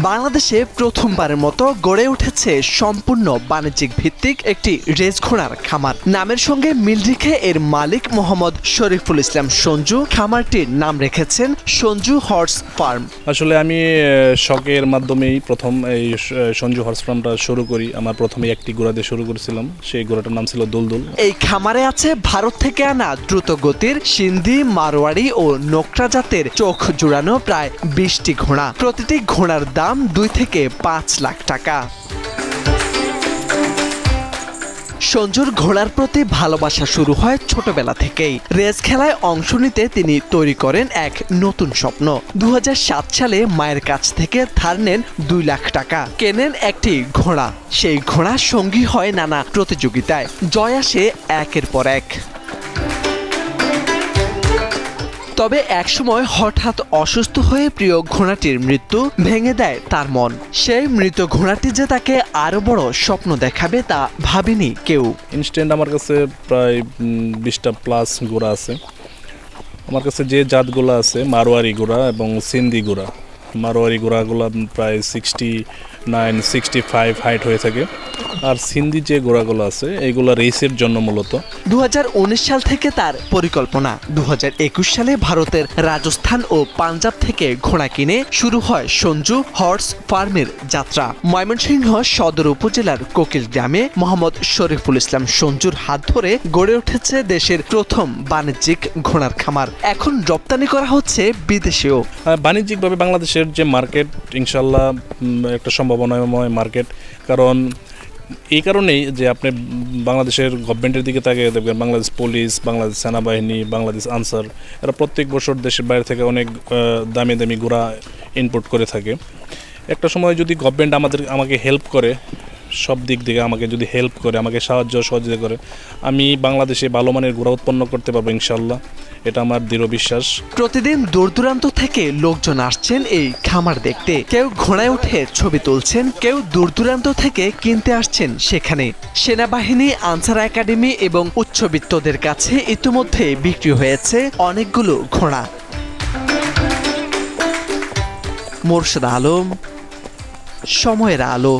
বাংলাদেশে প্রথমবারের মতো গড়ে উঠেছে সম্পূর্ণ বাণিজ্যিক ভিত্তিক একটি রেস ঘোড়ার খামার। নামের সঙ্গে মিল রেখে এর মালিক মোহাম্মদ শরীফুল ইসলাম সঞ্জু খামারটির নাম রেখেছেন সঞ্জু হর্স ফার্ম। আসলে আমি শখের মাধ্যমেই প্রথম এই সঞ্জু হর্স ফার্মটা শুরু করি। আমার প্রথমে একটি ঘোড়া দিয়ে শুরু করেছিলাম, সেই ঘোড়াটার নাম ছিল দুলদুল। এই খামারে আছে ভারত থেকে আনা দ্রুত গতির সিন্ধি, মারোয়াড়ি ও নোকরা জাতের চোখ জুড়ানো প্রায় 20টি ঘোড়া। প্রতিটি ঘোড়ার দাম 2 থেকে 5 লাখ টাকা। সঞ্জুর ঘোড়ার প্রতি ভালোবাসা শুরু হয় ছোটবেলা থেকেই। রেস খেলায় অংশ নিতে তিনি তৈরি করেন এক নতুন স্বপ্ন। 2007 সালে মায়ের কাছ থেকে ধার নেন 2 লাখ টাকা, কেনেন একটি ঘোড়া। সেই ঘোড়া সঙ্গী হয় নানা প্রতিযোগিতায়, জয় আসে একের পর এক। তবে একসময় হঠাৎ অসুস্থ হয়ে প্রিয় ঘোড়াটির মৃত্যু ভেঙে দেয় তার মন। সেই মৃত ঘোড়াটি যে তাকে আরো বড় স্বপ্ন দেখাবে তা ভাবেনি কেউ। ইনস্ট্যান্ট আমার কাছে প্রায় 20টা প্লাস ঘোড়া আছে। আমার কাছে যে জাতগুলো আছে মারোয়ারি ঘোড়া এবং সিন্ধি ঘোড়া। মারোয়ারি ঘোড়াগুলো প্রায় 69, 65 হাইট হয়ে থাকে। আর সিন্ধি যে ঘোড়াগুলো আছে এইগুলো রেসের জন্য মূলত। 2019 সাল থেকে তার পরিকল্পনা। 2021 সালে ভারতের রাজস্থান ও পাঞ্জাব থেকে ঘোড়া কিনে শুরু হয় সঞ্জু হর্স ফার্মের যাত্রা। ময়মনসিংহ সদর উপজেলার কোকিল গ্রামে মোহাম্মদ শরীফুল ইসলাম সঞ্জুর হাত ধরে গড়ে উঠেছে দেশের প্রথম বাণিজ্যিক ঘোড়ার খামার। এখন রপ্তানি করা হচ্ছে বিদেশেও। বাণিজ্যিকভাবে বাংলাদেশের যে মার্কেট ইনশাল্লাহ একটা সম্ভাবনাময় মার্কেট। কারণ এই কারণেই যে আপনি বাংলাদেশের গভর্নমেন্টের দিকে তাকিয়ে দেখবেন, বাংলাদেশ পুলিশ, বাংলাদেশ সেনাবাহিনী, বাংলাদেশ আনসার, এরা প্রত্যেক বছর দেশের বাইরে থেকে অনেক দামি দামি ঘোড়া ইনপুট করে থাকে। একটা সময় যদি গভর্নমেন্ট আমাকে হেল্প করে, সব দিক থেকে আমাকে যদি হেল্প করে, আমাকে সহযোগিতা করে, আমি বাংলাদেশে ভালো মানের ঘোড়া উৎপন্ন করতে পারবো ইনশাল্লাহ। এটা আমার দৃঢ় বিশ্বাস। প্রতিদিন দূর দূরান্ত থেকে লোকজন আসছেন এই খামার দেখতে। কেউ ঘোড়ায় উঠে ছবি তুলছেন, কেউ দূর দূরান্ত থেকে কিনতে আসছেন সেখানে। সেনাবাহিনী, আনসার একাডেমি এবং উচ্চবিত্তদের কাছে ইতিমধ্যে বিক্রি হয়েছে অনেকগুলো ঘোড়া। মোরশেদ আলম, সময়ের আলো।